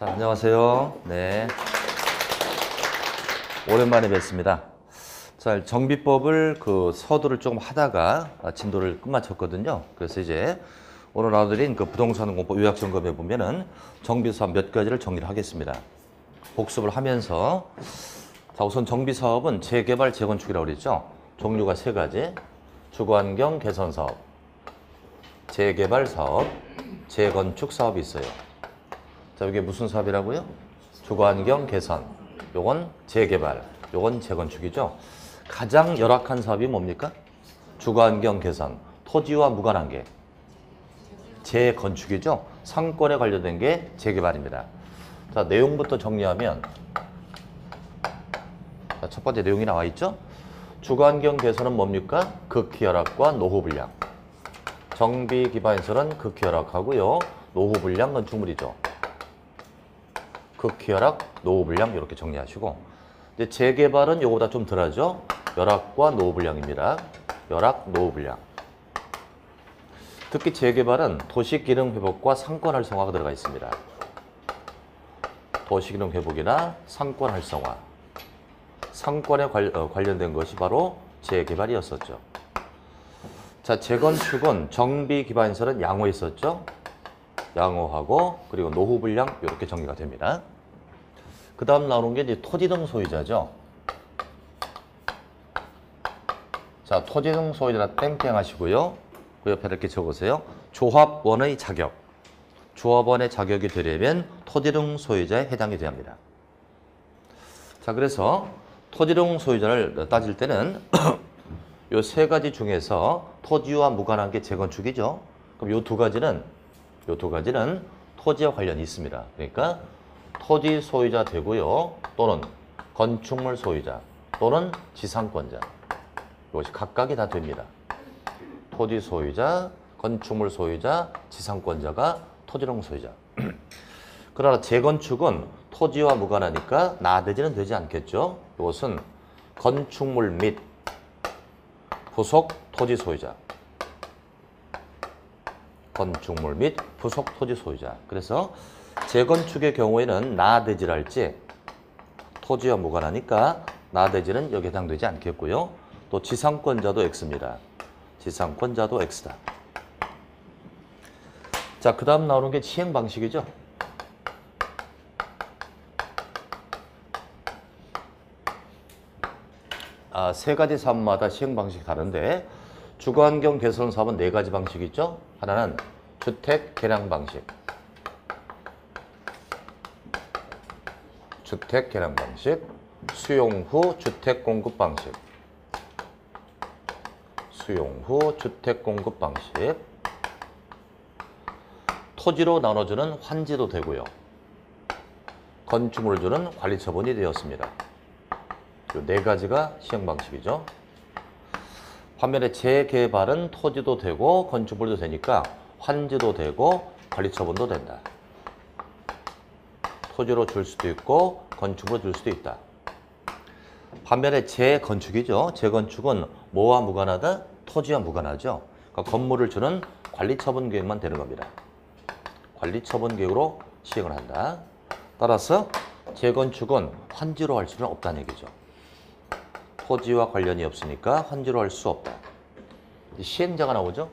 자, 안녕하세요. 네. 오랜만에 뵙습니다. 자, 정비법을 서두를 조금 하다가 진도를 끝마쳤거든요. 그래서 이제 오늘 나눠드린 부동산 공법 요약 점검해 보면은 정비사업 몇 가지를 정리를 하겠습니다. 복습을 하면서 자, 우선 정비사업은 재개발, 재건축이라고 그랬죠. 종류가 세 가지. 주거환경 개선 사업, 재개발 사업, 재건축 사업이 있어요. 자, 이게 무슨 사업이라고요? 주거환경 개선, 요건 재개발, 요건 재건축이죠. 가장 열악한 사업이 뭡니까? 주거환경 개선, 토지와 무관한 게 재건축이죠. 상권에 관련된 게 재개발입니다. 자, 내용부터 정리하면 자, 첫 번째 내용이 나와 있죠. 주거환경 개선은 뭡니까? 극히 열악과 노후 불량. 정비 기반시설은 극히 열악하고요. 노후 불량 건축물이죠. 극히 열악, 노후 불량 이렇게 정리하시고, 이제 재개발은 요거보다 좀 덜하죠. 열악과 노후 불량입니다. 열악, 노후 불량. 특히 재개발은 도시 기능 회복과 상권 활성화가 들어가 있습니다. 도시 기능 회복이나 상권 활성화. 상권에 관련된 것이 바로 재개발이었었죠. 자, 재건축은 정비 기반 시설은 양호했었죠. 양호하고 그리고 노후 불량 이렇게 정리가 됩니다. 그 다음 나오는 게 이제 토지 등 소유자죠. 자, 토지 등 소유자 땡땡 하시고요. 그 옆에 이렇게 적으세요. 조합원의 자격. 조합원의 자격이 되려면 토지 등 소유자에 해당이 돼야 합니다. 자, 그래서 토지 등 소유자를 따질 때는 요 세 가지 중에서 토지와 무관한 게 재건축이죠. 그럼 요 두 가지는 토지와 관련이 있습니다. 그러니까 토지 소유자 되고요. 또는 건축물 소유자 또는 지상권자. 이것이 각각이 다 됩니다. 토지 소유자, 건축물 소유자, 지상권자가 토지용 소유자. 그러나 재건축은 토지와 무관하니까 나대지는 되지 않겠죠. 이것은 건축물 및 부속 토지 소유자. 건축물 및 부속 토지 소유자. 그래서 재건축의 경우에는 나대지랄지 토지와 무관하니까 나대지는 여기에 해당되지 않겠고요. 또 지상권자도 X입니다. 지상권자도 X다. 자, 그 다음 나오는 게 시행 방식이죠. 세 가지 사업마다 시행 방식이 다른데 주거환경 개선 사업은 네 가지 방식이 있죠. 하나는 주택 개량 방식. 주택 개량 방식. 수용 후 주택 공급 방식. 수용 후 주택 공급 방식. 토지로 나눠주는 환지도 되고요. 건축물을 주는 관리 처분이 되었습니다. 이 네 가지가 시행 방식이죠. 반면에 재개발은 토지도 되고 건축물도 되니까 환지도 되고 관리 처분도 된다. 토지로 줄 수도 있고 건축물로 줄 수도 있다. 반면에 재건축이죠. 재건축은 뭐와 무관하다? 토지와 무관하죠. 그러니까 건물을 주는 관리 처분 계획만 되는 겁니다. 관리 처분 계획으로 시행을 한다. 따라서 재건축은 환지로 할 수는 없다는 얘기죠. 토지와 관련이 없으니까 환지로 할 수 없다. 시행자가 나오죠.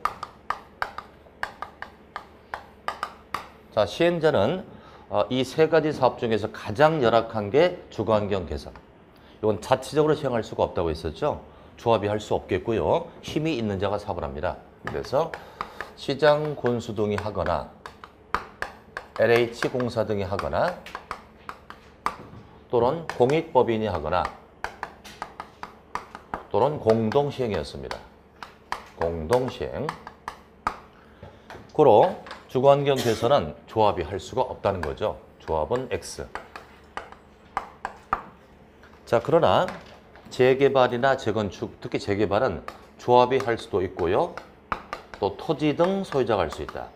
자, 시행자는 이 세 가지 사업 중에서 가장 열악한 게 주거환경 개선. 이건 자체적으로 시행할 수가 없다고 했었죠. 조합이 할 수 없겠고요. 힘이 있는 자가 사업을 합니다. 그래서 시장 군수 등이 하거나 LH공사 등이 하거나 또는 공익법인이 하거나 또는 공동시행이었습니다. 공동시행. 고로 주거환경 개선은 조합이 할 수가 없다는 거죠. 조합은 X. 자, 그러나 재개발이나 재건축, 특히 재개발은 조합이 할 수도 있고요. 또 토지 등 소유자가 할 수 있다.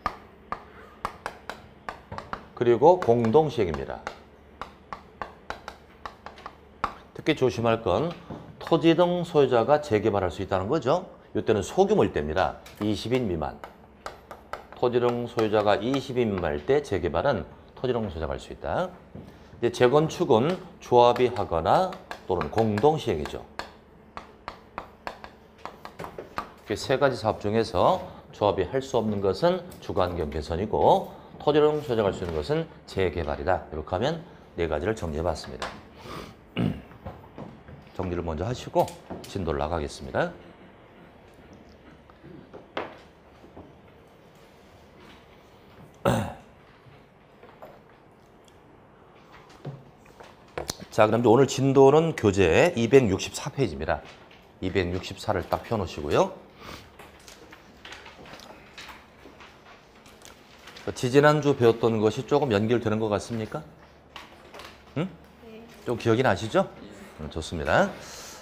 그리고 공동시행입니다. 특히 조심할 건 토지 등 소유자가 재개발할 수 있다는 거죠. 이때는 소규모일 때입니다. 20인 미만. 토지 등 소유자가 20인 미만일 때 재개발은 토지령 소작할 수 있다. 이제 재건축은 조합이 하거나 또는 공동 시행이죠. 세 가지 사업 중에서 조합이 할 수 없는 것은 주관 겸 개선이고 토지령 소작할 수 있는 것은 재개발이다. 이렇게 하면 네 가지를 정리해 봤습니다. 정리를 먼저 하시고 진도를 나가겠습니다. 자, 그럼 오늘 진도는 교재 264페이지입니다. 264를 딱 펴놓으시고요. 지지난주 배웠던 것이 조금 연결되는 것 같습니까? 응? 좀 기억이 나시죠? 좋습니다.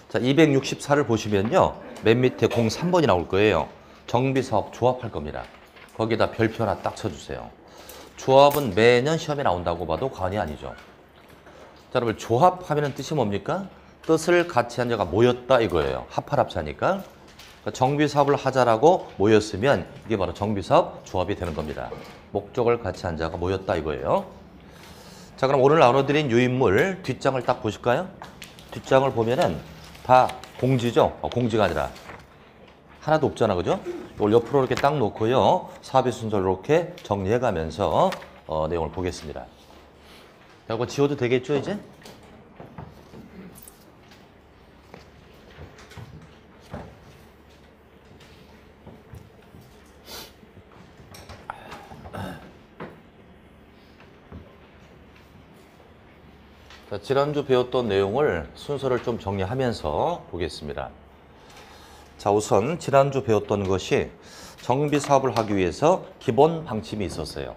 자, 264를 보시면요. 맨 밑에 03번이 나올 거예요. 정비사업 조합할 겁니다. 거기다 별표 하나 딱 쳐주세요. 조합은 매년 시험에 나온다고 봐도 과언이 아니죠. 자, 여러분 조합하면 뜻이 뭡니까? 뜻을 같이 한 자가 모였다 이거예요. 합할합자니까. 정비사업을 하자라고 모였으면 이게 바로 정비사업 조합이 되는 겁니다. 목적을 같이 한 자가 모였다 이거예요. 자, 그럼 오늘 나눠드린 유인물 뒷장을 딱 보실까요? 뒷장을 보면은 다 공지죠? 공지가 아니라 하나도 없잖아, 그죠? 이걸 옆으로 이렇게 딱 놓고요. 사비 순서를 이렇게 정리해가면서 내용을 보겠습니다. 자, 이거 지워도 되겠죠, 이제? 자, 지난주 배웠던 내용을 순서를 좀 정리하면서 보겠습니다. 자, 우선 지난주 배웠던 것이 정비 사업을 하기 위해서 기본 방침이 있었어요.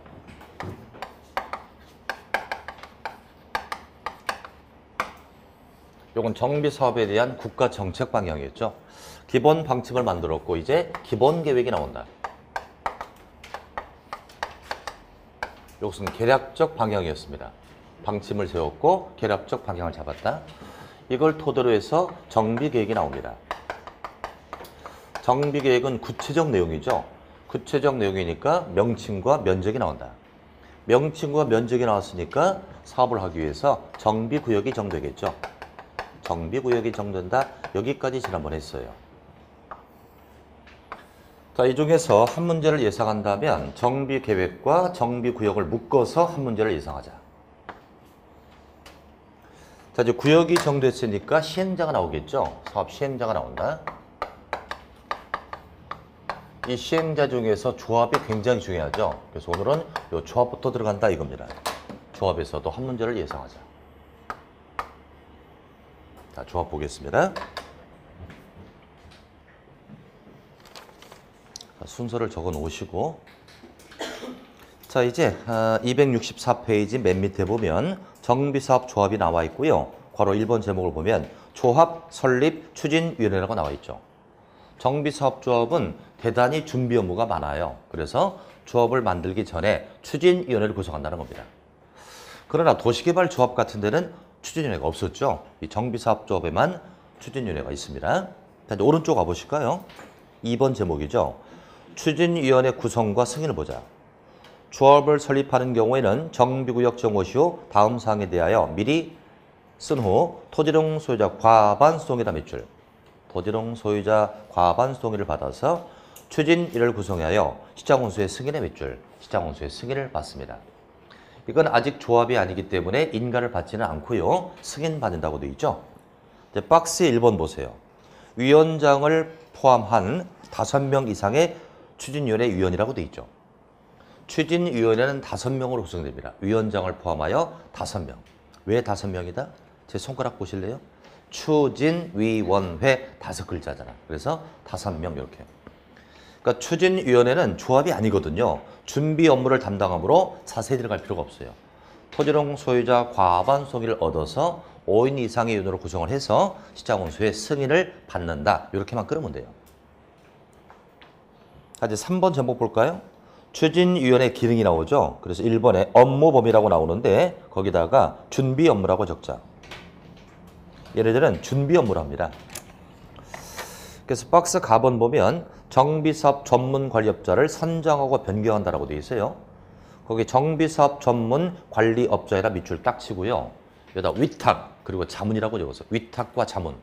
이건 정비 사업에 대한 국가 정책 방향이었죠. 기본 방침을 만들었고 이제 기본 계획이 나온다. 이것은 계략적 방향이었습니다. 방침을 세웠고 계략적 방향을 잡았다. 이걸 토대로 해서 정비 계획이 나옵니다. 정비 계획은 구체적 내용이죠. 구체적 내용이니까 명칭과 면적이 나온다. 명칭과 면적이 나왔으니까 사업을 하기 위해서 정비구역이 정되겠죠. 정비구역이 정된다. 여기까지 지난번에 했어요. 자, 이 중에서 한 문제를 예상한다면 정비계획과 정비구역을 묶어서 한 문제를 예상하자. 자, 이제 구역이 정됐으니까 시행자가 나오겠죠. 사업 시행자가 나온다. 이 시행자 중에서 조합이 굉장히 중요하죠. 그래서 오늘은 이 조합부터 들어간다 이겁니다. 조합에서도 한 문제를 예상하자. 자, 조합 보겠습니다. 자, 순서를 적어 놓으시고. 자, 이제 264페이지 맨 밑에 보면 정비사업 조합이 나와 있고요. 괄호 1번 제목을 보면 조합 설립 추진위원회라고 나와 있죠. 정비사업 조합은 대단히 준비 업무가 많아요. 그래서 조합을 만들기 전에 추진위원회를 구성한다는 겁니다. 그러나 도시개발 조합 같은 데는 추진위원회가 없었죠. 이 정비사업 조합에만 추진위원회가 있습니다. 자, 이제 오른쪽 가보실까요? 2번 제목이죠. 추진위원회 구성과 승인을 보자. 조합을 설립하는 경우에는 정비구역 정호 시 다음 사항에 대하여 미리 쓴 후 토지령 소유자 과반 수동의다 몇 줄. 토지령 소유자 과반 수동의를 받아서 추진위를 구성하여 시장원수의 승인에 몇 줄. 시장원수의 승인을 받습니다. 이건 아직 조합이 아니기 때문에 인가를 받지는 않고요. 승인받는다고 되어 있죠. 이제 박스 1번 보세요. 위원장을 포함한 5명 이상의 추진위원회 위원이라고 되어 있죠. 추진위원회는 5명으로 구성됩니다. 위원장을 포함하여 5명. 왜 5명이다? 제 손가락 보실래요? 추진위원회 5글자잖아. 그래서 5명 이렇게. 그러니까 추진위원회는 조합이 아니거든요. 준비 업무를 담당하므로 자세히 들어갈 필요가 없어요. 토지령 소유자 과반 수동의를 얻어서 5인 이상의 위원으로 구성을 해서 시장원수의 승인을 받는다. 이렇게만 끌으면 돼요. 자, 이제 3번 제목 볼까요? 추진위원회 기능이 나오죠. 그래서 1번에 업무 범위라고 나오는데 거기다가 준비 업무라고 적자. 얘네들은 준비 업무를 합니다. 그래서 박스 가번 보면 정비사업 전문관리업자를 선정하고 변경한다라고 되어 있어요. 거기 정비사업 전문 관리업자에다 밑줄 딱 치고요. 여기다 위탁 그리고 자문이라고 적었어요. 위탁과 자문.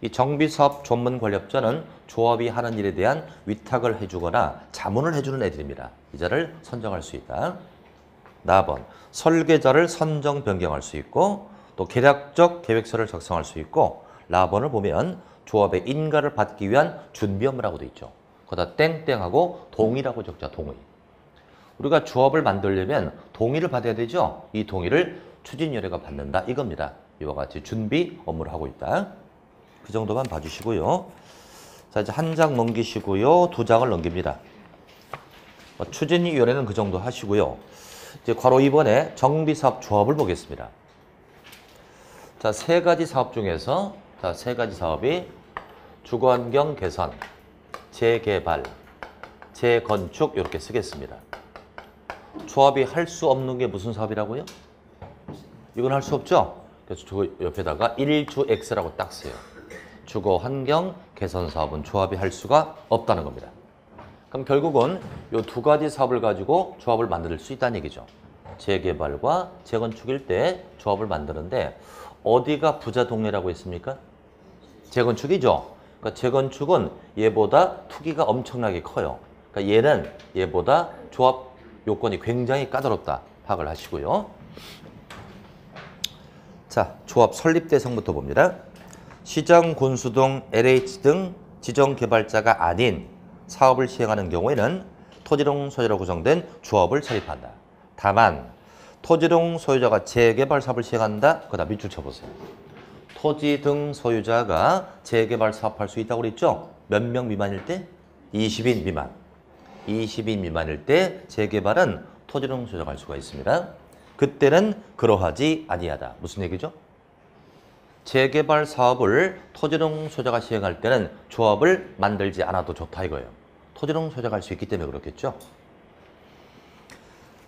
이 정비사업 전문 관리업자는 조합이 하는 일에 대한 위탁을 해주거나 자문을 해주는 애들입니다. 이 자를 선정할 수 있다. 나번 설계자를 선정 변경할 수 있고 또 계략적 계획서를 작성할 수 있고 라번을 보면 조합의 인가를 받기 위한 준비 업무라고 돼 있죠. 거기다 땡땡하고 동의라고 적자 동의. 우리가 조합을 만들려면 동의를 받아야 되죠. 이 동의를 추진위원회가 받는다 이겁니다. 이와 같이 준비 업무를 하고 있다. 그 정도만 봐주시고요. 자 이제 한 장 넘기시고요. 두 장을 넘깁니다. 추진위원회는 그 정도 하시고요. 이제 괄호 2번에 정비사업 조합을 보겠습니다. 자, 세 가지 사업 중에서 세 가지 사업이 주거환경 개선, 재개발, 재건축 이렇게 쓰겠습니다. 조합이 할 수 없는 게 무슨 사업이라고요? 이건 할 수 없죠? 그래서 저 옆에다가 1주 X라고 딱 써요. 주거환경 개선 사업은 조합이 할 수가 없다는 겁니다. 그럼 결국은 이 두 가지 사업을 가지고 조합을 만들 수 있다는 얘기죠. 재개발과 재건축일 때 조합을 만드는데 어디가 부자 동네라고 했습니까? 재건축이죠. 그러니까 재건축은 얘보다 투기가 엄청나게 커요. 그러니까 얘는 얘보다 조합 요건이 굉장히 까다롭다. 파악을 하시고요. 자, 조합 설립 대상부터 봅니다. 시장, 군수 등 LH 등 지정개발자가 아닌 사업을 시행하는 경우에는 토지동 소유자로 구성된 조합을 설립한다. 다만 토지동 소유자가 재개발 사업을 시행한다. 그다음 밑줄 쳐보세요. 토지 등 소유자가 재개발 사업할 수 있다고 그랬죠? 몇 명 미만일 때? 20인 미만. 20인 미만일 때 재개발은 토지 등 소유자가 할 수가 있습니다. 그때는 그러하지 아니하다. 무슨 얘기죠? 재개발 사업을 토지동 소유자가 시행할 때는 조합을 만들지 않아도 좋다 이거예요. 토지동 소유자가 할 수 있기 때문에 그렇겠죠.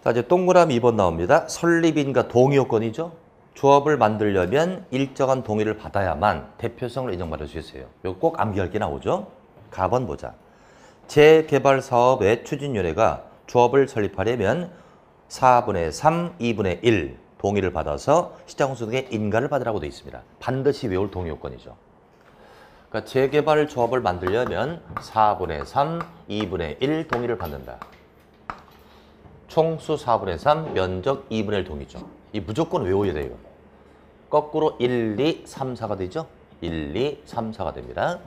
자, 이제 동그라미 2번 나옵니다. 설립인가 동의 요건이죠. 조합을 만들려면 일정한 동의를 받아야만 대표성을 인정받을 수 있어요. 이거 꼭 암기할 게 나오죠. 가번 보자. 재개발 사업의 추진위원회가 조합을 설립하려면 4분의 3, 2분의 1 동의를 받아서 시장군수 등의 인가를 받으라고 되어 있습니다. 반드시 외울 동의 요건이죠. 그러니까 재개발 조합을 만들려면 4분의 3, 2분의 1 동의를 받는다. 총수 4분의 3, 면적 2분의 1 동의죠. 이 무조건 외워야 돼요. 거꾸로 1, 2, 3, 4가 되죠. 1, 2, 3, 4가 됩니다.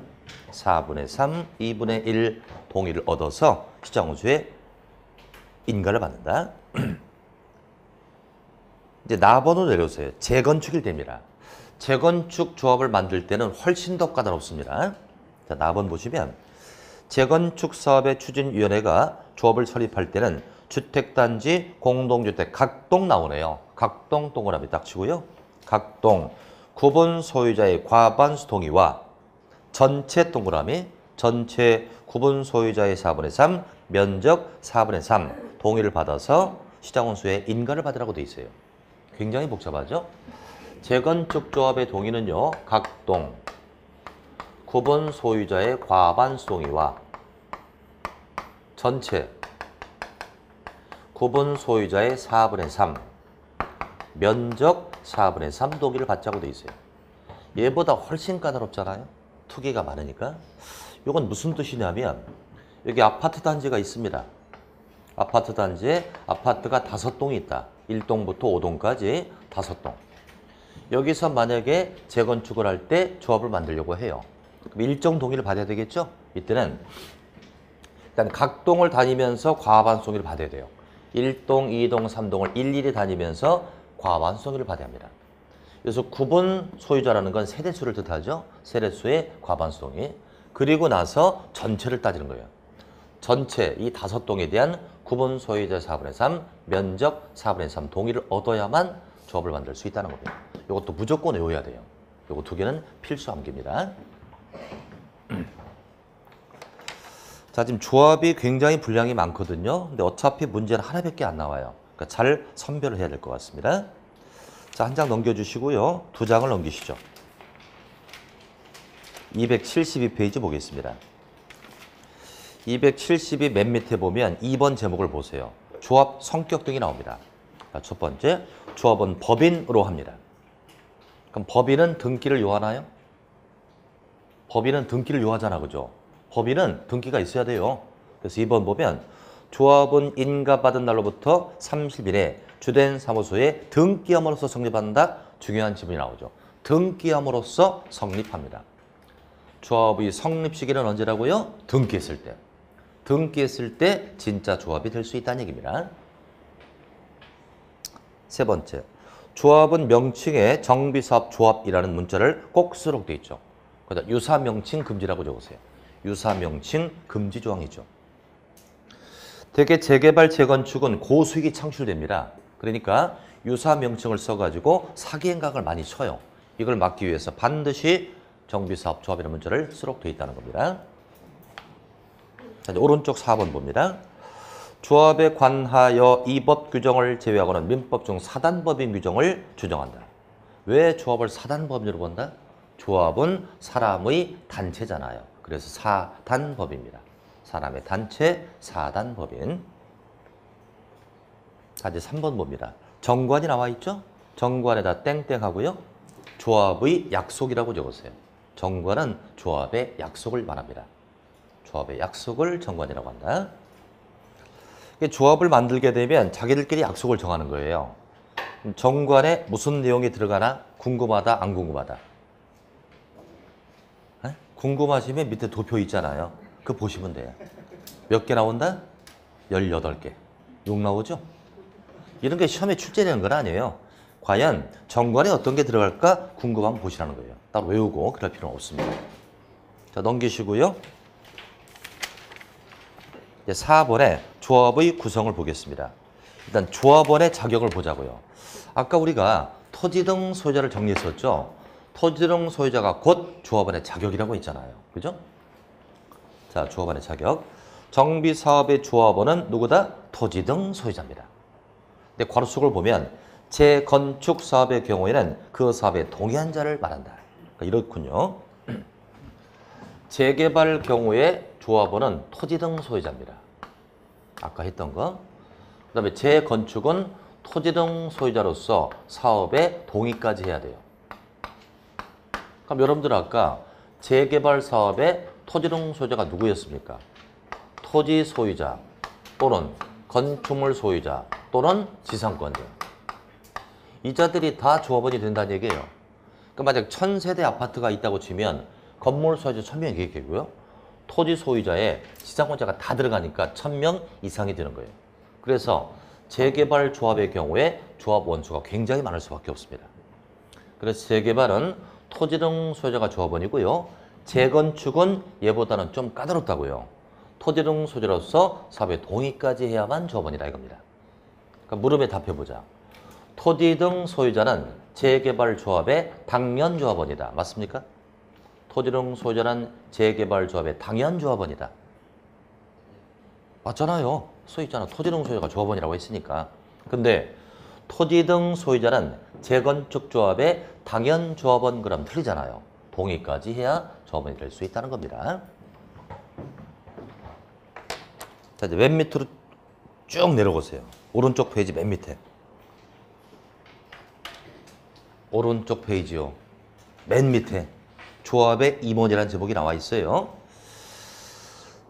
4분의 3, 2분의 1 동의를 얻어서 시장군수의 인가를 받는다. 이제 나번호 내려오세요. 재건축일 때입니다. 재건축 조합을 만들 때는 훨씬 더 까다롭습니다. 자, 나번 보시면 재건축 사업의 추진위원회가 조합을 설립할 때는 주택단지, 공동주택, 각동 나오네요. 각동 동그라미 딱 치고요. 각동, 구분 소유자의 과반수 동의와 전체 동그라미, 전체 구분 소유자의 4분의 3, 면적 4분의 3 동의를 받아서 시장군수의 인가를 받으라고 돼 있어요. 굉장히 복잡하죠? 재건축 조합의 동의는요. 각동, 구분 소유자의 과반수 동의와 전체 구분 소유자의 4분의 3, 면적 4분의 3 동의를 받자고 돼 있어요. 얘보다 훨씬 까다롭잖아요. 투기가 많으니까. 이건 무슨 뜻이냐면 여기 아파트 단지가 있습니다. 아파트 단지에 아파트가 5동이 있다. 1동부터 5동까지 5동. 여기서 만약에 재건축을 할 때 조합을 만들려고 해요. 그럼 일정 동의를 받아야 되겠죠? 이때는 일단 각 동을 다니면서 과반수 동의를 받아야 돼요. 1동, 2동, 3동을 일일이 다니면서 과반수 동의를 받아야 합니다. 그래서 구분 소유자라는 건 세대수를 뜻하죠. 세대수의 과반수 동의. 그리고 나서 전체를 따지는 거예요. 전체 이 5동에 대한 구분 소유자 4분의 3, 면적 4분의 3 동의를 얻어야만 조합을 만들 수 있다는 겁니다. 이것도 무조건 외워야 돼요. 이거 두 개는 필수 암기입니다. 자, 지금 조합이 굉장히 분량이 많거든요. 근데 어차피 문제는 하나밖에 안 나와요. 그러니까 잘 선별을 해야 될 것 같습니다. 자, 한 장 넘겨주시고요. 두 장을 넘기시죠. 272페이지 보겠습니다. 272 맨 밑에 보면 2번 제목을 보세요. 조합 성격 등이 나옵니다. 자, 첫 번째, 조합은 법인으로 합니다. 그럼 법인은 등기를 요하나요? 법인은 등기를 요하잖아, 그죠? 법인은 등기가 있어야 돼요. 그래서 2번 보면 조합은 인가받은 날로부터 30일에 주된 사무소에 등기함으로써 성립한다. 중요한 지문이 나오죠. 등기함으로써 성립합니다. 조합의 성립 시기는 언제라고요? 등기했을 때. 등기했을 때 진짜 조합이 될 수 있다는 얘기입니다. 세 번째, 조합은 명칭에 정비사업 조합이라는 문자를 꼭 쓰도록 돼 있죠. 그러다 유사명칭 금지라고 적으세요. 유사명칭 금지 조항이죠. 대개 재개발, 재건축은 고수익이 창출됩니다. 그러니까 유사명칭을 써가지고 사기행각을 많이 쳐요. 이걸 막기 위해서 반드시 정비사업 조합이라는 문자를 쓰도록 돼 있다는 겁니다. 자, 이제 오른쪽 4번 봅니다. 조합에 관하여 이 법 규정을 제외하고는 민법 중 사단법인 규정을 규정한다. 왜 조합을 사단법인으로 본다? 조합은 사람의 단체잖아요. 그래서 사단법입니다. 사람의 단체, 사단법인. 자, 이제 3번 봅니다. 정관이 나와 있죠? 정관에다 땡땡 하고요. 조합의 약속이라고 적으세요. 정관은 조합의 약속을 말합니다. 조합의 약속을 정관이라고 한다. 조합을 만들게 되면 자기들끼리 약속을 정하는 거예요. 정관에 무슨 내용이 들어가나 궁금하다, 안 궁금하다? 에? 궁금하시면 밑에 도표 있잖아요. 그거 보시면 돼요. 몇 개 나온다? 18개. 6 나오죠? 이런 게 시험에 출제되는 건 아니에요. 과연 정관에 어떤 게 들어갈까 궁금하면 보시라는 거예요. 따로 외우고 그럴 필요는 없습니다. 자, 넘기시고요. 이제 4번에 조합의 구성을 보겠습니다. 일단 조합원의 자격을 보자고요. 아까 우리가 토지 등 소유자를 정리했었죠. 토지 등 소유자가 곧 조합원의 자격이라고 했잖아요. 그죠? 자, 조합원의 자격. 정비사업의 조합원은 누구다? 토지 등 소유자입니다. 근데 괄호 속을 보면 재건축 사업의 경우에는 그 사업에 동의한 자를 말한다. 그러니까 이렇군요. 재개발 경우에 조합원은 토지 등 소유자입니다. 아까 했던 거. 그 다음에 재건축은 토지 등 소유자로서 사업에 동의까지 해야 돼요. 그럼 여러분들 아까 재개발 사업에 토지 등 소유자가 누구였습니까? 토지 소유자 또는 건축물 소유자 또는 지상권자. 이 자들이 다 조합원이 된다는 얘기예요. 그러니까 만약 1000세대 아파트가 있다고 치면 건물 소유자 1000명이 되겠고요. 토지 소유자에 지상권자가 다 들어가니까 1000명 이상이 되는 거예요. 그래서 재개발 조합의 경우에 조합 원수가 굉장히 많을 수밖에 없습니다. 그래서 재개발은 토지 등 소유자가 조합원이고요. 재건축은 얘보다는 좀 까다롭다고요. 토지 등 소유자로서 사업에 동의까지 해야만 조합원이다 이겁니다. 그러니까 물음에 답해보자. 토지 등 소유자는 재개발 조합의 당연 조합원이다. 맞습니까? 토지 등 소유자는 재개발 조합의 당연 조합원이다. 맞잖아요. 써 있잖아. 토지 등 소유자가 조합원이라고 했으니까. 근데 토지 등 소유자는 재건축 조합의 당연 조합원 그럼 틀리잖아요. 동의까지 해야 조합원이 될 수 있다는 겁니다. 자, 이제 맨 밑으로 쭉 내려오세요. 오른쪽 페이지 맨 밑에. 오른쪽 페이지요. 맨 밑에. 조합의 임원이라는 제목이 나와 있어요.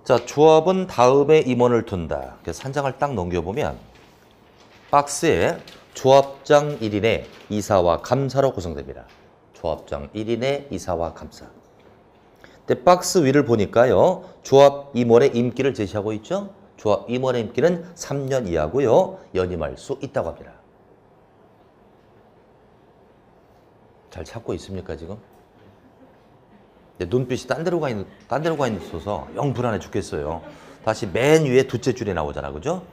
자, 조합은 다음에 임원을 둔다. 그래서 한 장을 딱 넘겨보면 박스에 조합장 1인의 이사와 감사로 구성됩니다. 조합장 1인의 이사와 감사. 근데 박스 위를 보니까요. 조합 임원의 임기를 제시하고 있죠. 조합 임원의 임기는 3년 이하고요. 연임할 수 있다고 합니다. 잘 찾고 있습니까, 지금? 눈빛이 딴 데로 가 있어서 영 불안해 죽겠어요. 다시 맨 위에 두째 줄에 나오잖아, 그죠?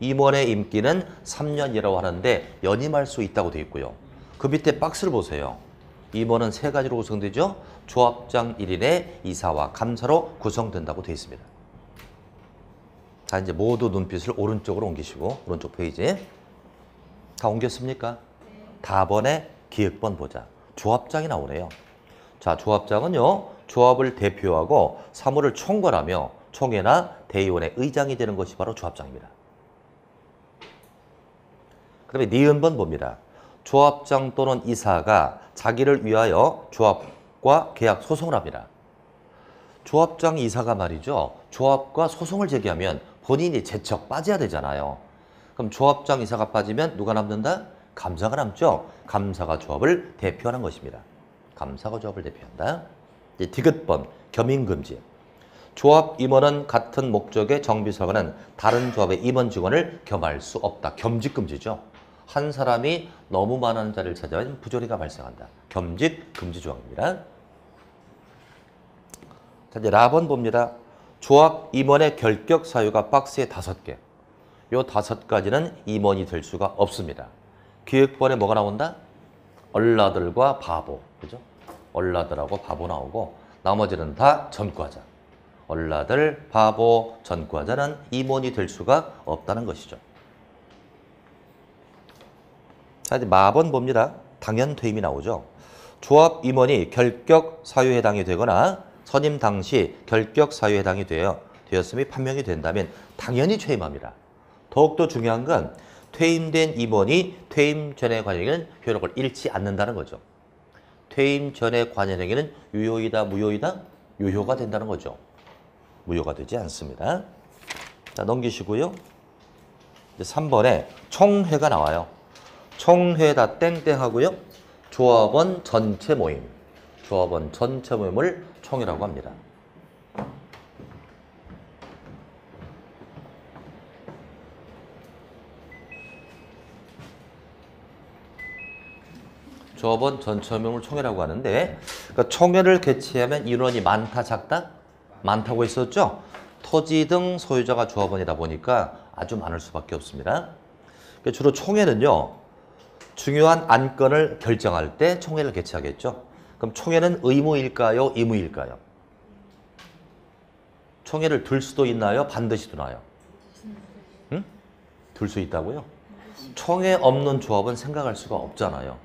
임원의 임기는 3년이라고 하는데 연임할 수 있다고 되어 있고요. 그 밑에 박스를 보세요. 임원은 3가지로 구성되죠. 조합장 1인의 이사와 감사로 구성된다고 되어 있습니다. 자, 이제 모두 눈빛을 오른쪽으로 옮기시고 오른쪽 페이지. 다 옮겼습니까? 다번에 기획번 보자. 조합장이 나오네요. 자, 조합장은요. 조합을 대표하고 사무를 총괄하며 총회나 대의원의 의장이 되는 것이 바로 조합장입니다. 그다음에 니은번 봅니다. 조합장 또는 이사가 자기를 위하여 조합과 계약 소송을 합니다. 조합장 이사가 말이죠. 조합과 소송을 제기하면 본인이 제척 빠져야 되잖아요. 그럼 조합장 이사가 빠지면 누가 남는다? 감사가 남죠. 감사가 조합을 대표하는 것입니다. 감사가 조합을 대표한다. 디귿번 겸임금지. 조합 임원은 같은 목적의 정비서관은 다른 조합의 임원 직원을 겸할 수 없다. 겸직금지죠. 한 사람이 너무 많은 자리를 차지하면 부조리가 발생한다. 겸직금지 조항입니다. 자, 이제 라번 봅니다. 조합 임원의 결격 사유가 박스에 5개. 요 5가지는 임원이 될 수가 없습니다. 기획번에 뭐가 나온다? 얼라들과 바보. 그죠? 얼라들하고 바보 나오고 나머지는 다 전과자. 얼라들, 바보, 전과자는 임원이 될 수가 없다는 것이죠. 자, 이제 마번 봅니다. 당연 퇴임이 나오죠. 조합 임원이 결격 사유에 해당이 되거나 선임 당시 결격 사유에 해당이 되었음이 판명이 된다면 당연히 퇴임합니다. 더욱더 중요한 건 퇴임된 임원이 퇴임 전의 관행에는 효력을 잃지 않는다는 거죠. 퇴임 전의 관행에는 유효이다, 무효이다? 유효가 된다는 거죠. 무효가 되지 않습니다. 자, 넘기시고요. 이제 3번에 총회가 나와요. 총회다 땡땡하고요. 조합원 전체 모임. 조합원 전체 모임을 총회라고 합니다. 조합원 전체 모임을 총회라고 하는데 그러니까 총회를 개최하면 인원이 많다, 작다? 많다고 했었죠? 토지 등 소유자가 조합원이다 보니까 아주 많을 수밖에 없습니다. 주로 총회는요. 중요한 안건을 결정할 때 총회를 개최하겠죠. 그럼 총회는 의무일까요? 의무일까요? 총회를 들 수도 있나요? 반드시 두나요? 응? 들 수 있다고요? 총회 없는 조합은 생각할 수가 없잖아요.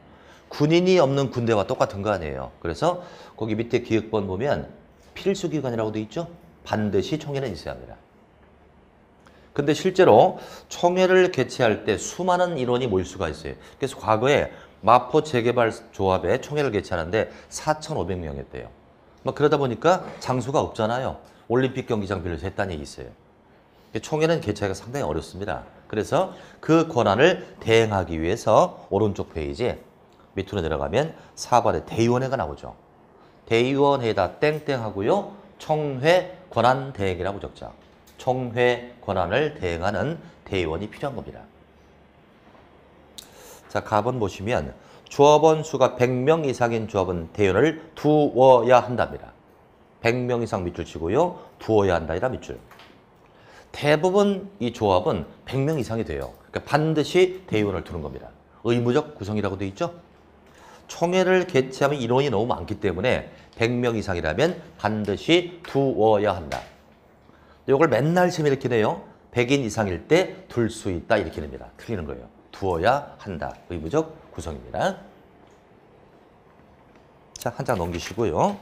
군인이 없는 군대와 똑같은 거 아니에요. 그래서 거기 밑에 기획본 보면 필수기관이라고 돼 있죠? 반드시 총회는 있어야 합니다. 근데 실제로 총회를 개최할 때 수많은 인원이 모일 수가 있어요. 그래서 과거에 마포 재개발 조합에 총회를 개최하는데 4,500명이었대요. 뭐 그러다 보니까 장소가 없잖아요. 올림픽 경기장 빌려서 했다는 얘기 있어요. 총회는 개최하기가 상당히 어렵습니다. 그래서 그 권한을 대행하기 위해서 오른쪽 페이지에 밑으로 내려가면 4번에 대의원회가 나오죠. 대의원회에다 땡땡하고요. 총회 권한 대행이라고 적자. 총회 권한을 대행하는 대의원이 필요한 겁니다. 자, 가번 보시면 조합원 수가 100명 이상인 조합은 대의원을 두어야 한답니다. 100명 이상 밑줄 치고요. 두어야 한다. 이라 밑줄. 대부분 이 조합은 100명 이상이 돼요. 그러니까 반드시 대의원을 두는 겁니다. 의무적 구성이라고 돼 있죠. 총회를 개최하면 인원이 너무 많기 때문에 100명 이상이라면 반드시 두어야 한다. 이걸 맨날 시험 이렇게 내요. 100인 이상일 때 둘 수 있다 이렇게 냅니다. 틀리는 거예요. 두어야 한다. 의무적 구성입니다. 자, 한 장 넘기시고요.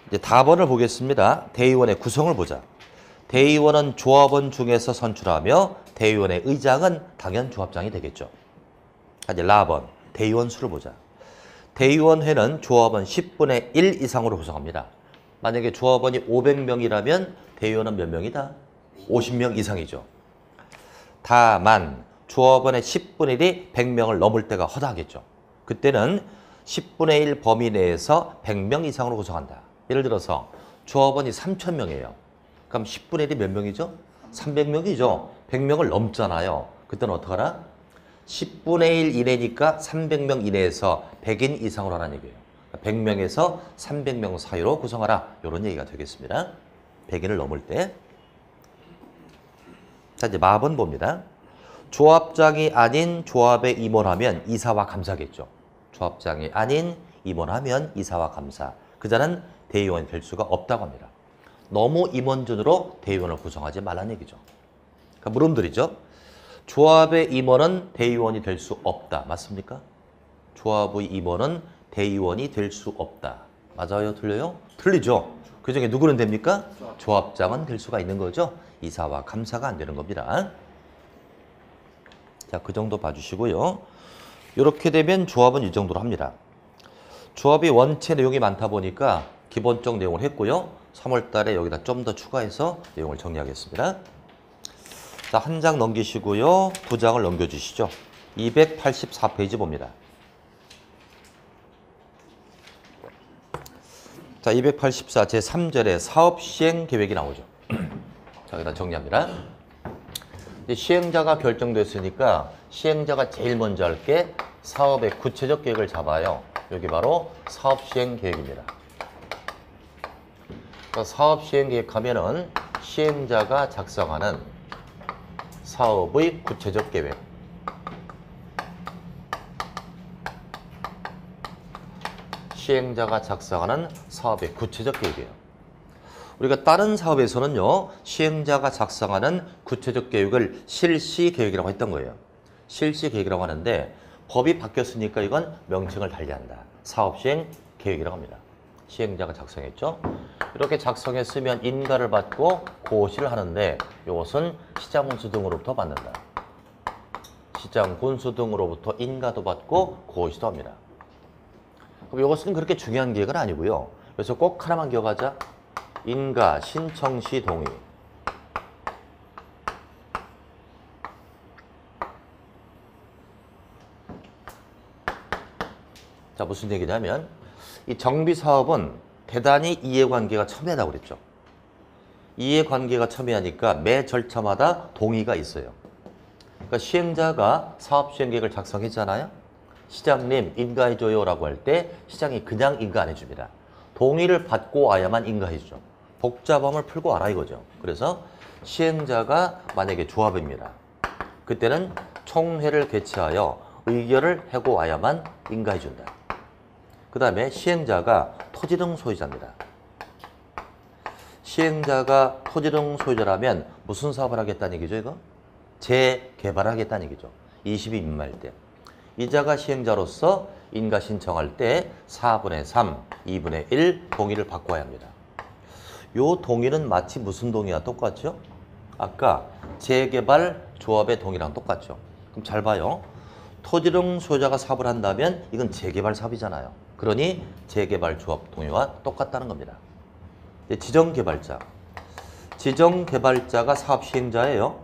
이제 답안을 보겠습니다. 대의원의 구성을 보자. 대의원은 조합원 중에서 선출하며 대의원의 의장은 당연 조합장이 되겠죠. 이제 라번 대의원 수를 보자. 대의원회는 조합원 10분의 1 이상으로 구성합니다. 만약에 조합원이 500명이라면 대의원은 몇 명이다? 50명 이상이죠. 다만 조합원의 10분의 1이 100명을 넘을 때가 허다하겠죠. 그때는 10분의 1 범위 내에서 100명 이상으로 구성한다. 예를 들어서 조합원이 3,000명이에요. 그럼 10분의 1이 몇 명이죠? 300명이죠. 100명을 넘잖아요. 그때는 어떡하라? 10분의 1 이내니까 300명 이내에서 100인 이상으로 하라는 얘기예요. 100명에서 300명 사이로 구성하라. 이런 얘기가 되겠습니다. 100인을 넘을 때. 자, 이제 마번 봅니다. 조합장이 아닌 조합에 임원하면 이사와 감사겠죠. 조합장이 아닌 임원하면 이사와 감사. 그자는 대의원이 될 수가 없다고 합니다. 너무 임원준으로 대의원을 구성하지 말라는 얘기죠. 그러니까 물음들이죠. 조합의 임원은 대의원이 될 수 없다. 맞습니까? 조합의 임원은 대의원이 될 수 없다. 맞아요? 틀려요? 틀리죠. 그 중에 누구는 됩니까? 조합장은 될 수가 있는 거죠. 이사와 감사가 안 되는 겁니다. 자, 그 정도 봐주시고요. 이렇게 되면 조합은 이 정도로 합니다. 조합이 원체 내용이 많다 보니까 기본적 내용을 했고요. 3월 달에 여기다 좀 더 추가해서 내용을 정리하겠습니다. 자, 한 장 넘기시고요. 두 장을 넘겨주시죠. 284페이지 봅니다. 자, 284 제3절에 사업 시행 계획이 나오죠. 자, 여기다 정리합니다. 이제 시행자가 결정됐으니까 시행자가 제일 먼저 할 게 사업의 구체적 계획을 잡아요. 여기 바로 사업 시행 계획입니다. 그러니까 사업 시행 계획 하면은 시행자가 작성하는 사업의 구체적 계획. 시행자가 작성하는 사업의 구체적 계획이에요. 우리가 다른 사업에서는요, 시행자가 작성하는 구체적 계획을 실시 계획이라고 했던 거예요. 실시 계획이라고 하는데 법이 바뀌었으니까 이건 명칭을 달리한다. 사업 시행 계획이라고 합니다. 시행자가 작성했죠. 이렇게 작성했으면 인가를 받고 고시를 하는데 이것은 시장 군수 등으로부터 받는다. 시장 군수 등으로부터 인가도 받고 고시도 합니다. 그럼 이것은 그렇게 중요한 계획은 아니고요. 그래서 꼭 하나만 기억하자. 인가, 신청 시 동의. 자, 무슨 얘기냐면 이 정비 사업은 대단히 이해관계가 첨예하다고 그랬죠. 이해관계가 첨예하니까 매 절차마다 동의가 있어요. 그러니까 시행자가 사업 시행 계획을 작성했잖아요. 시장님 인가해줘요 라고 할 때 시장이 그냥 인가 안 해줍니다. 동의를 받고 와야만 인가해주죠. 복잡함을 풀고 와라 이거죠. 그래서 시행자가 만약에 조합입니다. 그때는 총회를 개최하여 의결을 하고 와야만 인가해준다. 그 다음에 시행자가 토지 등 소유자입니다. 시행자가 토지 등 소유자라면 무슨 사업을 하겠다는 얘기죠, 이거? 재개발하겠다는 얘기죠. 20이 민마일 때. 이자가 시행자로서 인가 신청할 때 4분의 3, 2분의 1 동의를 바꿔야 합니다. 요 동의는 마치 무슨 동의와 똑같죠? 아까 재개발 조합의 동의랑 똑같죠. 그럼 잘 봐요. 토지 등 소유자가 사업을 한다면 이건 재개발 사업이잖아요. 그러니 재개발 조합 동의와 똑같다는 겁니다. 지정개발자. 지정개발자가 사업 시행자예요.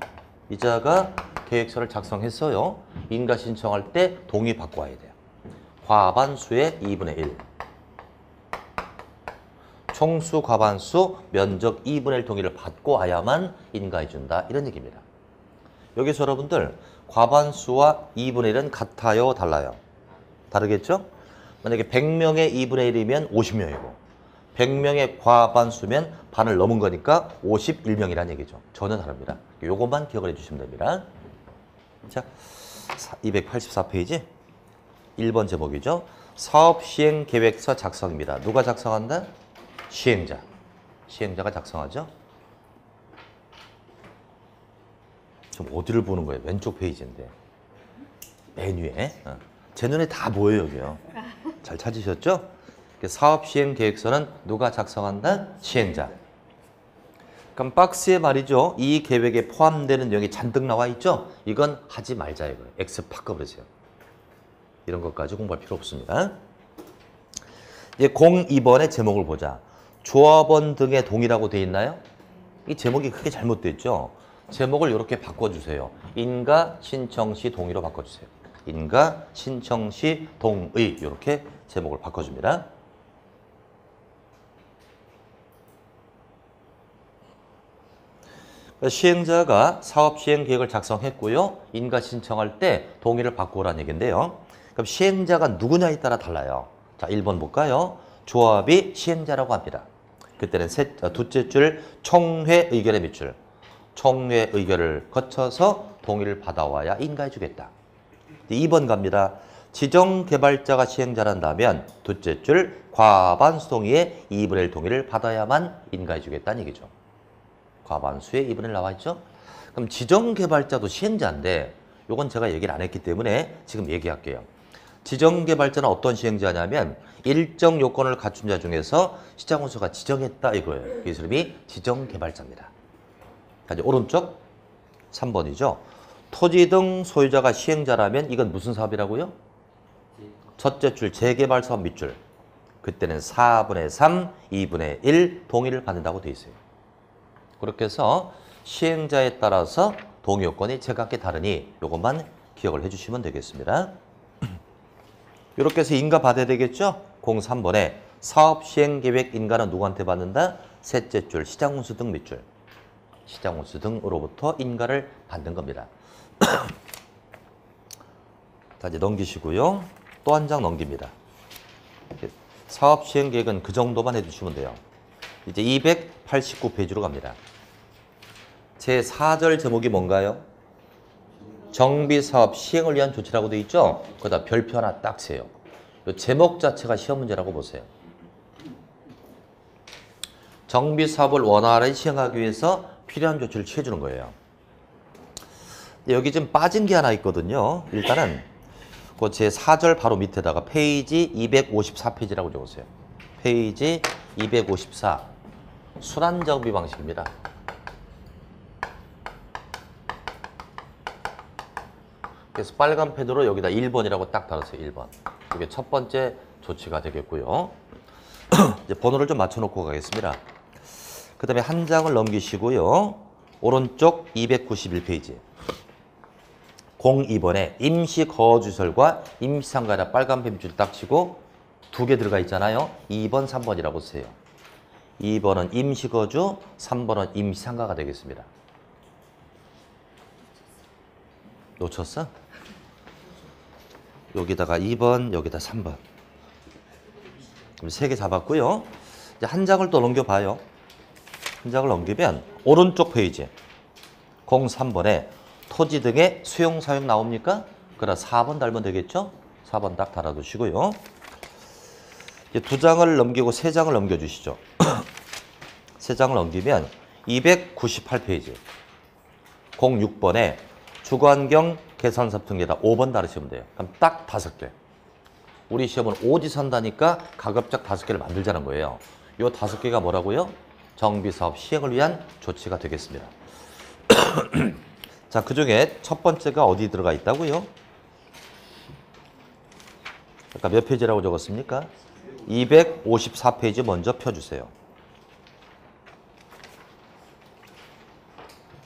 이자가 계획서를 작성했어요. 인가 신청할 때 동의 받고 와야 돼요. 과반수의 2분의 1. 총수 과반수 면적 2분의 1 동의를 받고 와야만 인가해준다. 이런 얘기입니다. 여기서 여러분들 과반수와 2분의 1은 같아요? 달라요? 다르겠죠? 만약에 100명의 2분의 1이면 50명이고 100명의 과반수면 반을 넘은 거니까 51명이라는 얘기죠. 전혀 다릅니다. 요것만 기억을 해주시면 됩니다. 자, 284페이지 1번 제목이죠. 사업시행계획서 작성입니다. 누가 작성한다? 시행자. 시행자가 작성하죠. 좀 어디를 보는 거예요? 왼쪽 페이지인데. 맨 위에. 제 눈에 다 보여요, 여기요. 잘 찾으셨죠? 사업시행계획서는 누가 작성한다? 시행자. 그럼 박스에 말이죠. 이 계획에 포함되는 내용이 잔뜩 나와 있죠? 이건 하지 말자 이거예요. X 바꿔버리세요. 이런 것까지 공부할 필요 없습니다. 이제 02번의 제목을 보자. 조합원 등의 동의라고 돼 있나요? 이 제목이 크게 잘못됐죠? 제목을 이렇게 바꿔주세요. 인가 신청 시 동의로 바꿔주세요. 인가 신청 시 동의 이렇게 제목을 바꿔줍니다. 시행자가 사업 시행 계획을 작성했고요. 인가 신청할 때 동의를 받고 오라는 얘기인데요. 그럼 시행자가 누구냐에 따라 달라요. 자, 1번 볼까요? 조합이 시행자라고 합니다. 그때는 둘째 줄 총회 의결의 밑줄. 총회 의결을 거쳐서 동의를 받아와야 인가해 주겠다. 2번 갑니다. 지정개발자가 시행자란다면 둘째 줄 과반수 동의에 2분의 1 동의를 받아야만 인가해 주겠다는 얘기죠. 과반수의 2분의 1 나와 있죠? 그럼 지정개발자도 시행자인데 이건 제가 얘기를 안 했기 때문에 지금 얘기할게요. 지정개발자는 어떤 시행자냐면 일정 요건을 갖춘 자 중에서 시장군수가 지정했다 이거예요. 그 이름이 지정개발자입니다. 이제 오른쪽 3번이죠. 토지 등 소유자가 시행자라면 이건 무슨 사업이라고요? 첫째 줄 재개발 사업 밑줄. 그때는 4분의 3, 2분의 1 동의를 받는다고 돼 있어요. 그렇게 해서 시행자에 따라서 동의 요건이 제각기 다르니 이것만 기억을 해주시면 되겠습니다. 이렇게 해서 인가 받아야 되겠죠? 03번에 사업 시행 계획 인가는 누구한테 받는다? 셋째 줄 시장운수 등 밑줄. 시장운수 등으로부터 인가를 받는 겁니다. 자, 이제 넘기시고요. 또 한 장 넘깁니다. 사업 시행 계획은 그 정도만 해주시면 돼요. 이제 289페이지로 갑니다. 제 4절 제목이 뭔가요? 정비사업 시행을 위한 조치라고 되어 있죠? 거기다 별표 하나 딱 세요. 이 제목 자체가 시험 문제라고 보세요. 정비사업을 원활하게 시행하기 위해서 필요한 조치를 취해주는 거예요. 여기 좀 빠진 게 하나 있거든요. 일단은 그 제 4절 바로 밑에다가 페이지 254페이지라고 적으세요. 페이지 254. 순환정비 방식입니다. 그래서 빨간 펜으로 여기다 1번이라고 딱 달았어요. 1번. 이게 첫 번째 조치가 되겠고요. 이제 번호를 좀 맞춰놓고 가겠습니다. 그 다음에 한 장을 넘기시고요. 오른쪽 291페이지. 02번에 임시거주설과 임시상가라 빨간 펜줄 딱 치고 두 개 들어가 있잖아요. 2번, 3번이라고 쓰세요. 2번은 임시거주, 3번은 임시상가가 되겠습니다. 놓쳤어? 여기다가 2번, 여기다 3번. 그럼 3개 잡았고요. 이제 한 장을 또 넘겨봐요. 한 장을 넘기면 오른쪽 페이지 03번에 토지 등의 수용, 사용 나옵니까? 그럼 4번 달면 되겠죠? 4번 딱 달아두시고요. 이제 두 장을 넘기고 세 장을 넘겨주시죠. 세 장을 넘기면 298페이지 06번에 주거환경 개선사업 등에다 5번 달으시면 돼요. 그럼 딱 5개. 우리 시험은 오지서 한다니까 가급적 5개를 만들자는 거예요. 이 5개가 뭐라고요? 정비사업 시행을 위한 조치가 되겠습니다. 자, 그 중에 첫 번째가 어디 들어가 있다고요? 아까 몇 페이지라고 적었습니까? 254페이지 먼저 펴주세요.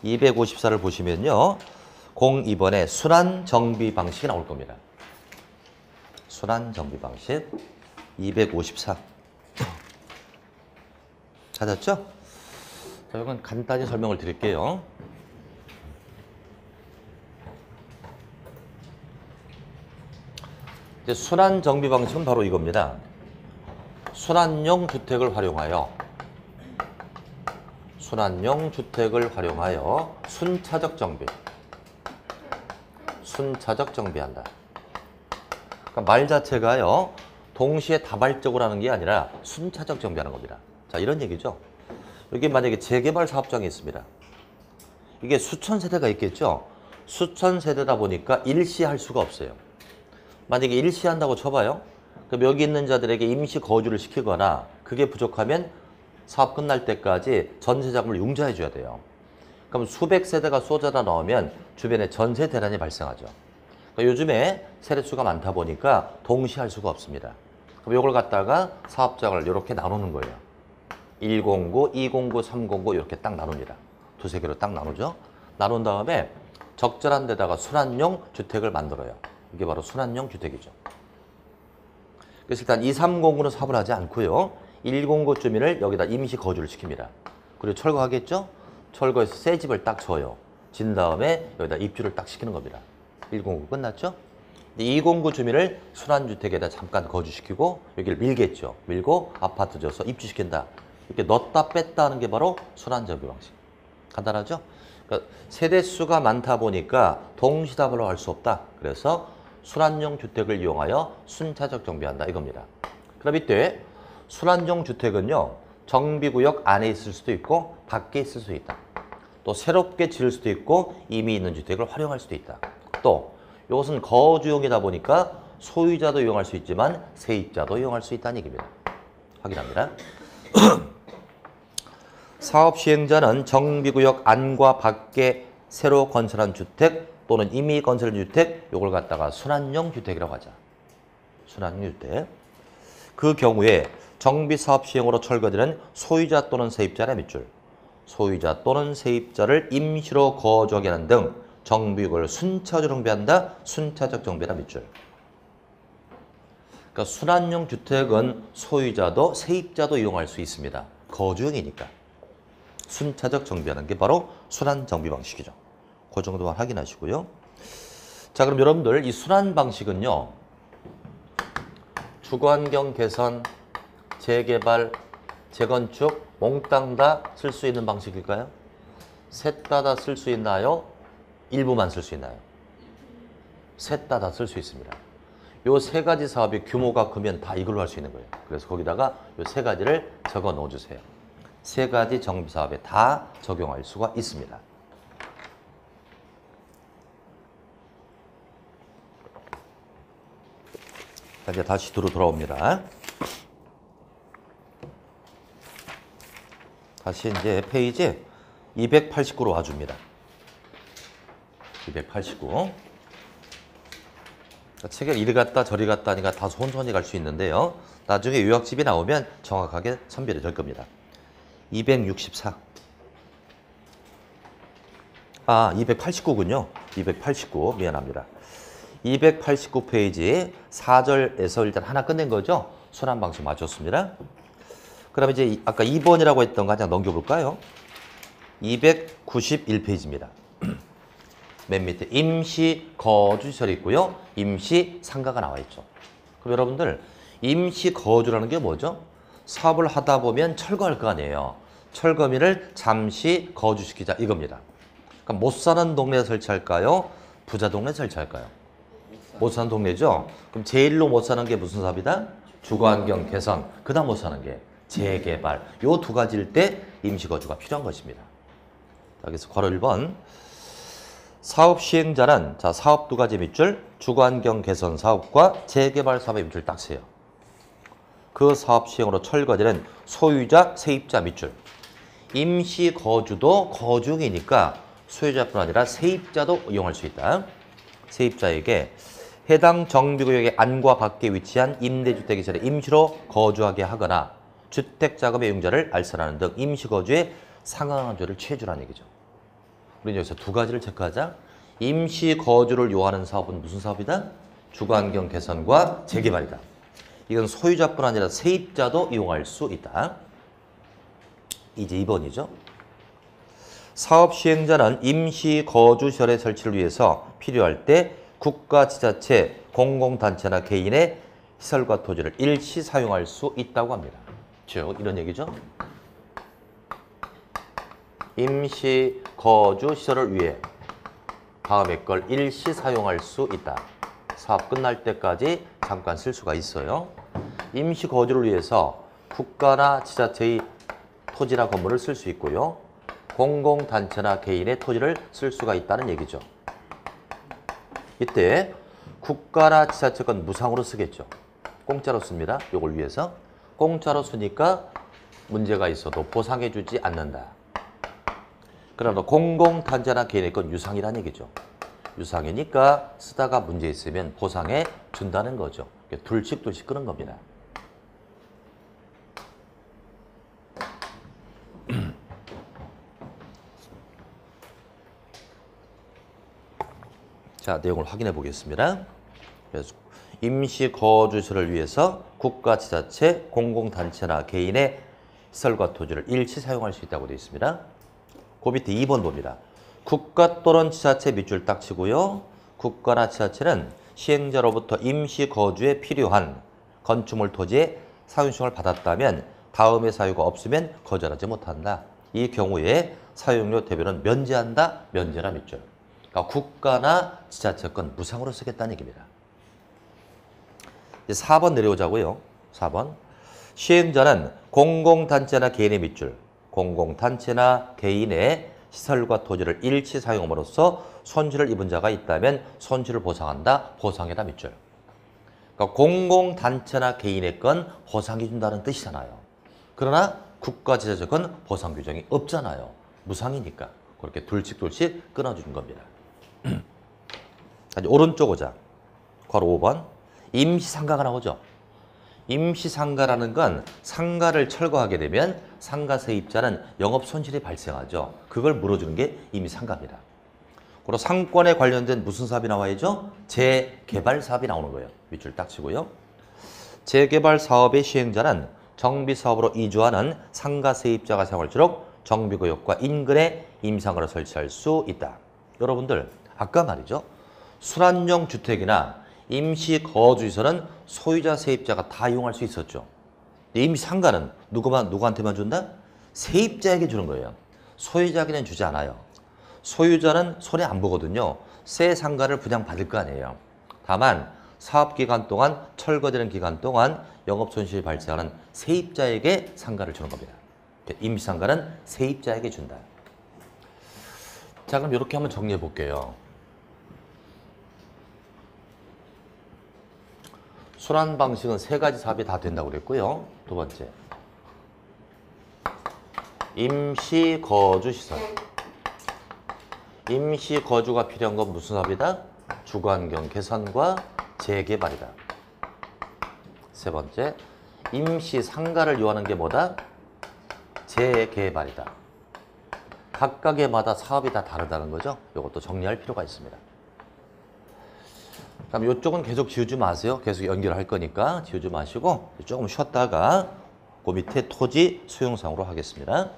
254를 보시면요. 02번에 순환정비 방식이 나올 겁니다. 순환정비 방식 254. 찾았죠? 자, 이건 간단히 설명을 드릴게요. 이제 순환정비 방식은 바로 이겁니다. 순환용 주택을 활용하여 순차적 정비한다. 그러니까 말 자체가요. 동시에 다발적으로 하는 게 아니라 순차적 정비하는 겁니다. 자, 이런 얘기죠. 여기 만약에 재개발 사업장이 있습니다. 이게 수천 세대가 있겠죠. 수천 세대다 보니까 일시할 수가 없어요. 만약에 일시한다고 쳐봐요. 그럼 여기 있는 자들에게 임시 거주를 시키거나 그게 부족하면 사업 끝날 때까지 전세 자금을 융자해 줘야 돼요. 그럼 수백 세대가 쏟아져 나오면 주변에 전세 대란이 발생하죠. 그러니까 요즘에 세대수가 많다 보니까 동시에 할 수가 없습니다. 그럼 이걸 갖다가 사업장을 이렇게 나누는 거예요. 109, 209, 309 이렇게 딱 나눕니다. 두세 개로 딱 나누죠. 나눈 다음에 적절한 데다가 순환용 주택을 만들어요. 이게 바로 순환용 주택이죠. 그래서 일단 2309는 사업을 하지 않고요. 109 주민을 여기다 임시 거주를 시킵니다. 그리고 철거하겠죠? 철거해서 새 집을 딱 줘요. 진 다음에 여기다 입주를 딱 시키는 겁니다. 109 끝났죠? 209 주민을 순환주택에다 잠깐 거주시키고 여기를 밀겠죠. 밀고 아파트 줘서 입주시킨다. 이렇게 넣었다 뺐다 하는 게 바로 순환정비 방식. 간단하죠? 그러니까 세대수가 많다 보니까 동시다발로 할 수 없다. 그래서 순환용 주택을 이용하여 순차적 정비한다 이겁니다. 그럼 이때 순환용 주택은요. 정비구역 안에 있을 수도 있고 밖에 있을 수도 있다. 또 새롭게 지을 수도 있고 이미 있는 주택을 활용할 수도 있다. 또 이것은 거주용이다 보니까 소유자도 이용할 수 있지만 세입자도 이용할 수 있다는 얘기입니다. 확인합니다. 사업 시행자는 정비구역 안과 밖에 새로 건설한 주택 또는 이미 건설된 주택, 요걸 갖다가 순환형 주택이라고 하자. 순환형 주택. 그 경우에 정비사업 시행으로 철거되는 소유자 또는 세입자의 밑줄, 소유자 또는 세입자를 임시로 거주하게 하는 등 정비구역을 순차적으로 정비한다. 순차적 정비라 밑줄. 그러니까 순환형 주택은 소유자도 세입자도 이용할 수 있습니다. 거주형이니까. 순차적 정비하는 게 바로 순환 정비 방식이죠. 그 정도만 확인하시고요. 자, 그럼 여러분들 이 순환 방식은요. 주거환경 개선, 재개발, 재건축 몽땅 다 쓸 수 있는 방식일까요? 셋 다 쓸 수 있나요? 일부만 쓸 수 있나요? 셋 다 쓸 수 있습니다. 요 세 가지 사업의 규모가 크면 다 이걸로 할 수 있는 거예요. 그래서 거기다가 요 세 가지를 적어 넣어 주세요. 세 가지 정비 사업에 다 적용할 수가 있습니다. 자, 이제 다시 돌아옵니다. 다시 이제 페이지 289로 와줍니다. 289. 책을 이리 갔다 저리 갔다 하니까 다 손손이 갈 수 있는데요. 나중에 요약집이 나오면 정확하게 선별이 될 겁니다. 264. 289군요. 289. 미안합니다. 289페이지 4절에서 일단 하나 끝낸 거죠. 순환 방식 맞췄습니다. 그럼 이제 아까 2번이라고 했던 거 그냥 넘겨볼까요? 291페이지입니다. 맨 밑에 임시 거주시설이 있고요. 임시 상가가 나와 있죠. 그럼 여러분들 임시 거주라는 게 뭐죠? 사업을 하다 보면 철거할 거 아니에요. 철거민을 잠시 거주시키자 이겁니다. 그럼 못 사는 동네에 설치할까요? 부자 동네에 설치할까요? 못 사는 동네죠? 그럼 제일로 못 사는 게 무슨 사업이다? 주거환경 개선. 그 다음 못 사는 게 재개발. 요 두 가지일 때 임시거주가 필요한 것입니다. 자, 그래서 괄호 1번. 사업 시행자는 자 사업 두 가지 밑줄, 주거환경 개선 사업과 재개발 사업의 밑줄 딱 세요. 그 사업 시행으로 철거되는 소유자, 세입자 밑줄. 임시거주도 거주이니까 소유자뿐 아니라 세입자도 이용할 수 있다. 세입자에게 해당 정비구역의 안과 밖에 위치한 임대주택시설에 임시로 거주하게 하거나 주택자금의 이용자를 알선하는 등 임시거주에 상응하는 조를 취해주라는 얘기죠. 우리는 여기서 두 가지를 체크하자. 임시거주를 요하는 사업은 무슨 사업이다? 주거환경 개선과 재개발이다. 이건 소유자뿐 아니라 세입자도 이용할 수 있다. 이제 2번이죠. 사업 시행자는 임시거주시설의 설치를 위해서 필요할 때 국가, 지자체, 공공단체나 개인의 시설과 토지를 일시 사용할 수 있다고 합니다. 즉 이런 얘기죠. 임시거주시설을 위해 다음의 걸 일시 사용할 수 있다. 사업 끝날 때까지 잠깐 쓸 수가 있어요. 임시거주를 위해서 국가나 지자체의 토지나 건물을 쓸 수 있고요. 공공단체나 개인의 토지를 쓸 수가 있다는 얘기죠. 이때 국가나 지자체 건 무상으로 쓰겠죠. 공짜로 씁니다. 이걸 위해서. 공짜로 쓰니까 문제가 있어도 보상해주지 않는다. 그러나 공공단체나 개인의 건 유상이라는 얘기죠. 유상이니까 쓰다가 문제 있으면 보상해 준다는 거죠. 둘씩 끄는 겁니다. 자, 내용을 확인해 보겠습니다. 그래서 임시거주시설을 위해서 국가, 지자체, 공공단체나 개인의 시설과 토지를 일시 사용할 수 있다고 되어 있습니다. 그 밑에 2번 봅니다. 국가 또는 지자체 밑줄 딱 치고요. 국가나 지자체는 시행자로부터 임시거주에 필요한 건축물 토지의 사용신청을 받았다면 다음의 사유가 없으면 거절하지 못한다. 이 경우에 사용료 대비는 면제한다. 면제라 밑줄. 그러니까 국가나 지자체 건 무상으로 쓰겠다는 얘기입니다. 이제 4번 내려오자고요. 4번. 시행자는 공공단체나 개인의 밑줄, 공공단체나 개인의 시설과 토지를 일시 사용함으로써 손실을 입은 자가 있다면 손실을 보상한다. 보상해라 밑줄. 그러니까 공공단체나 개인의 건 보상해 준다는 뜻이잖아요. 그러나 국가, 지자체 건 보상 규정이 없잖아요. 무상이니까. 그렇게 둘씩 끊어주는 겁니다. 자, 이제 오른쪽 오자. 괄호 5번. 임시상가가 나오죠. 임시상가라는 건 상가를 철거하게 되면 상가 세입자는 영업 손실이 발생하죠. 그걸 물어주는 게 임시상가입니다. 그리고 상권에 관련된 무슨 사업이 나와야죠? 재개발 사업이 나오는 거예요. 밑줄 딱 치고요. 재개발 사업의 시행자는 정비사업으로 이주하는 상가 세입자가 사용할수록 정비구역과 인근에 임상가를 설치할 수 있다. 여러분들 아까 말이죠. 순환형 주택이나 임시거주시설은 소유자 세입자가 다 이용할 수 있었죠. 임시상가는 누구한테만 준다? 세입자에게 주는 거예요. 소유자에게는 주지 않아요. 소유자는 손해 안 보거든요. 새 상가를 분양받을 거 아니에요. 다만 사업기간 동안 철거되는 기간 동안 영업손실이 발생하는 세입자에게 상가를 주는 겁니다. 임시상가는 세입자에게 준다. 자, 그럼 이렇게 한번 정리해 볼게요. 순환 방식은 세 가지 사업이 다 된다고 그랬고요. 두 번째, 임시거주시설. 임시거주가 필요한 건 무슨 사업이다? 주거환경 개선과 재개발이다. 세 번째, 임시상가를 요하는 게 뭐다? 재개발이다. 각각의마다 사업이 다 다르다는 거죠. 이것도 정리할 필요가 있습니다. 그럼 이쪽은 계속 지우지 마세요. 계속 연결할 거니까 지우지 마시고 조금 쉬었다가 그 밑에 토지 수용상으로 하겠습니다.